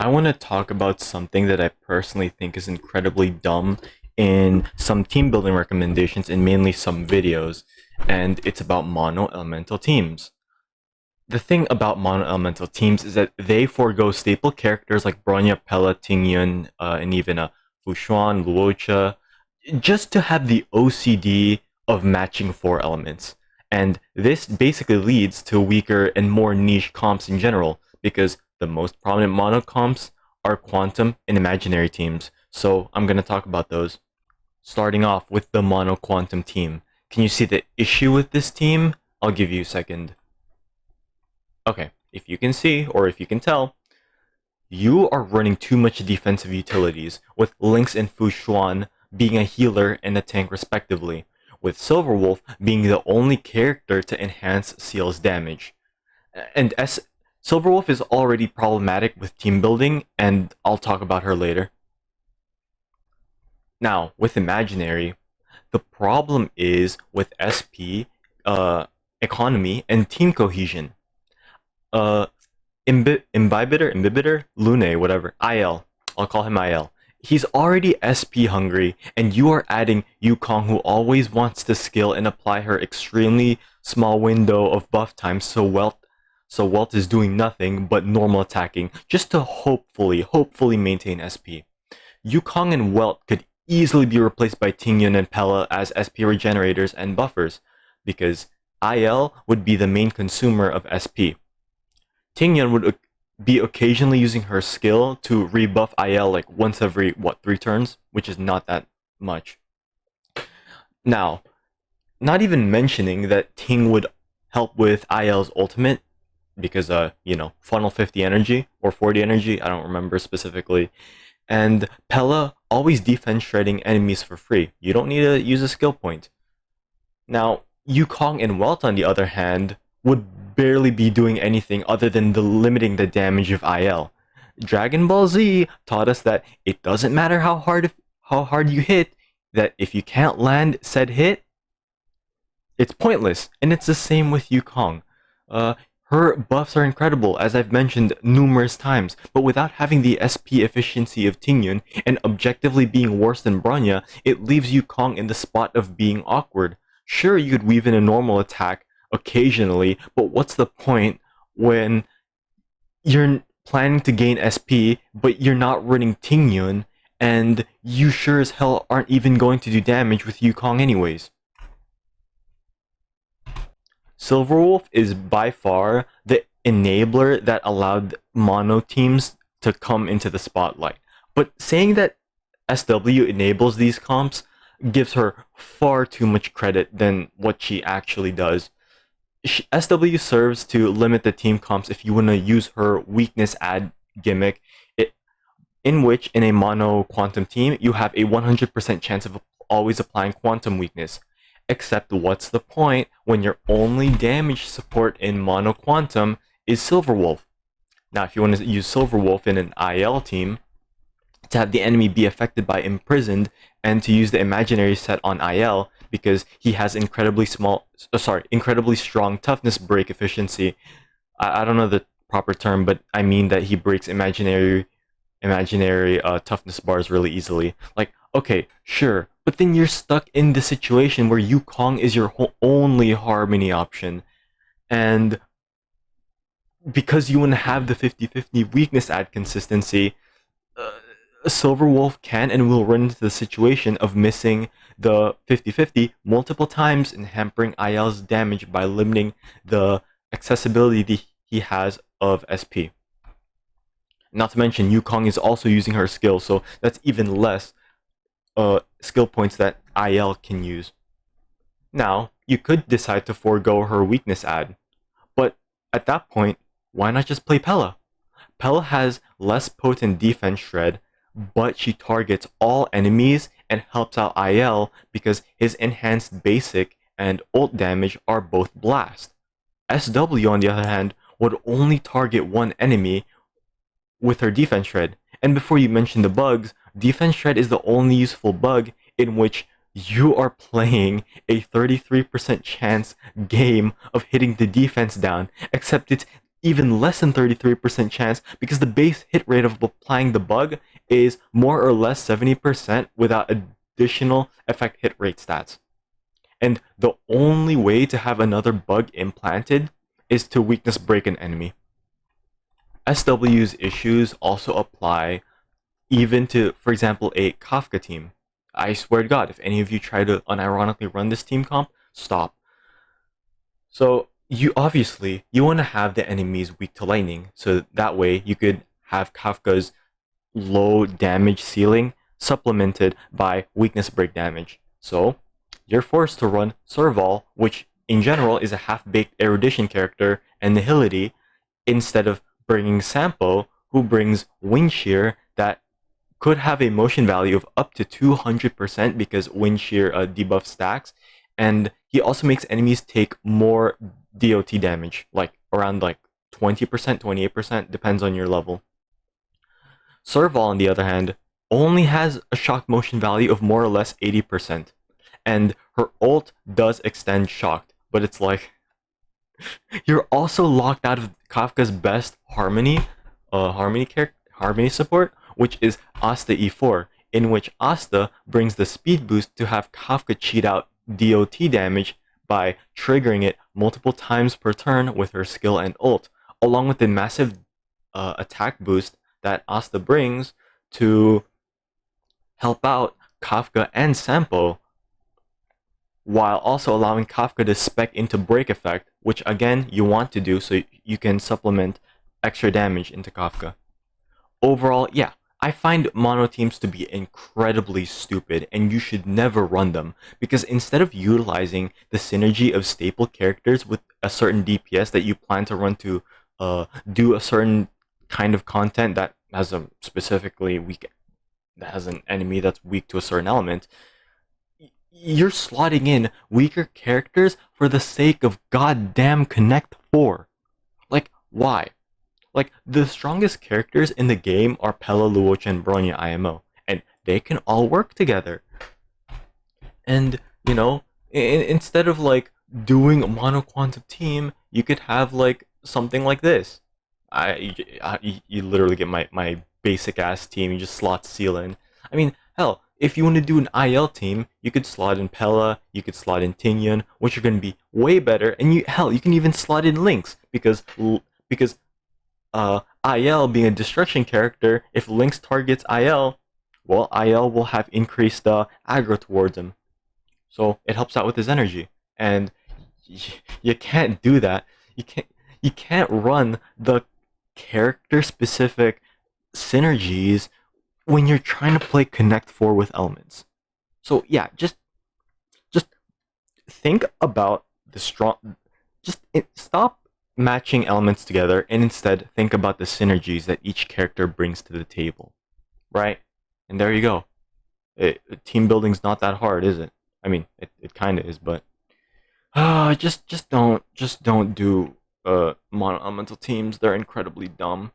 I want to talk about something that I personally think is incredibly dumb in some team building recommendations and mainly some videos, and it's about mono elemental teams. The thing about mono elemental teams is that they forego staple characters like Bronya, Pella, Tingyun, and even Fushuan, Luocha, just to have the OCD of matching four elements. And this basically leads to weaker and more niche comps in general, because the most prominent mono comps are quantum and imaginary teams. So I'm going to talk about those. Starting off with the mono quantum team. Can you see the issue with this team? I'll give you a second. Okay, if you can see, or if you can tell, you are running too much defensive utilities, with Lynx and Fushuan being a healer and a tank respectively, with Silverwolf being the only character to enhance Seal's damage. And Silverwolf is already problematic with team building, and I'll talk about her later. Now, with Imaginary, the problem is with SP, economy, and team cohesion. Imbibitor, Lune, whatever, IL. I'll call him IL. He's already SP hungry, and you are adding Yukong, who always wants to skill and apply her extremely small window of buff time, so Welt is doing nothing but normal attacking, just to hopefully maintain SP. Yukong and Welt could easily be replaced by Tingyun and Pella as SP regenerators and buffers, because IL would be the main consumer of SP. Tingyun would be occasionally using her skill to rebuff IL like once every, 3 turns? Which is not that much. Now, not even mentioning that Ting would help with IL's ultimate, because, funnel 50 energy, or 40 energy, I don't remember specifically. And Pella always defense shredding enemies for free. You don't need to use a skill point. Now, Yukong and Welt, on the other hand, would barely be doing anything other than limiting the damage of IL. Dragon Ball Z taught us that it doesn't matter how hard you hit, that if you can't land said hit, it's pointless. And it's the same with Yukong. Her buffs are incredible, as I've mentioned numerous times, but without having the SP efficiency of Tingyun and objectively being worse than Bronya, it leaves Yukong in the spot of being awkward. Sure, you could weave in a normal attack occasionally, but what's the point when you're planning to gain SP, but you're not running Tingyun, and you sure as hell aren't even going to do damage with Yukong anyways? Silverwolf is by far the enabler that allowed mono teams to come into the spotlight. But saying that SW enables these comps gives her far too much credit than what she actually does. SW serves to limit the team comps if you want to use her weakness add gimmick, in which in a mono quantum team you have a 100% chance of always applying quantum weakness. Except what's the point when your only damage support in mono quantum is Silverwolf? Now, if you want to use Silverwolf in an IL team to have the enemy be affected by Imprisoned and to use the imaginary set on IL because he has incredibly strong toughness break efficiency. I don't know the proper term, but I mean that he breaks imaginary toughness bars really easily. Like, okay, sure, but then you're stuck in the situation where Yukong is your only Harmony option, and because you want to have the 50-50 weakness add consistency, Silverwolf can and will run into the situation of missing the 50-50 multiple times and hampering IL's damage by limiting the accessibility he has of SP. Not to mention, Yukong is also using her skill, so that's even less skill points that IL can use. Now, you could decide to forego her weakness add, but at that point, why not just play Pella? Pella has less potent defense shred, but she targets all enemies and helps out IL because his enhanced basic and ult damage are both blast. SW, on the other hand, would only target one enemy with her defense shred. And before you mention the bugs, defense shred is the only useful bug in which you are playing a 33% chance game of hitting the defense down, except it's even less than 33% chance because the base hit rate of applying the bug is more or less 70% without additional effect hit rate stats. And the only way to have another bug implanted is to weakness break an enemy. SW's issues also apply even to, for example, a Kafka team. I swear to God, if any of you try to unironically run this team comp, stop. So you obviously you want to have the enemies weak to lightning, so that way you could have Kafka's low damage ceiling supplemented by weakness break damage. So you're forced to run Serval, which in general is a half-baked erudition character and nihility, instead of bringing Sampo, who brings wind shear that could have a motion value of up to 200% because wind shear debuff stacks, and he also makes enemies take more DOT damage, like around like 20%, 28%, depends on your level. Serval, on the other hand, only has a shock motion value of more or less 80%, and her ult does extend shocked, but it's like you're also locked out of Kafka's best harmony support, which is Asta E4, in which Asta brings the speed boost to have Kafka cheat out DOT damage by triggering it multiple times per turn with her skill and ult, along with the massive attack boost that Asta brings to help out Kafka and Sampo, while also allowing Kafka to spec into break effect, which again you want to do so you can supplement extra damage into Kafka. Overall, yeah, I find mono teams to be incredibly stupid, and you should never run them, because instead of utilizing the synergy of staple characters with a certain DPS that you plan to run to do a certain kind of content that has a specifically weak, that has an enemy that's weak to a certain element, you're slotting in weaker characters for the sake of goddamn Connect 4. Like, why? Like, the strongest characters in the game are Pela, Luocha, and Bronya IMO, and they can all work together. And, you know, instead of, like, doing a mono-quantum team, you could have, like, something like this. You literally get my basic-ass team, you just slot Seal in. I mean, hell, if you want to do an IL team, you could slot in Pela, you could slot in Tingyan, which are going to be way better, and you can even slot in Lynx, because IL being a destruction character, if Lynx targets IL, well, IL will have increased aggro towards him. So it helps out with his energy. And you can't do that. You can't run the character specific synergies when you're trying to play Connect 4 with elements. So yeah, just think about the strong stop matching elements together and instead think about the synergies that each character brings to the table, right? And there you go. Team building's not that hard, is it? I mean, it kind of is, but just don't do mono elemental teams. They're incredibly dumb.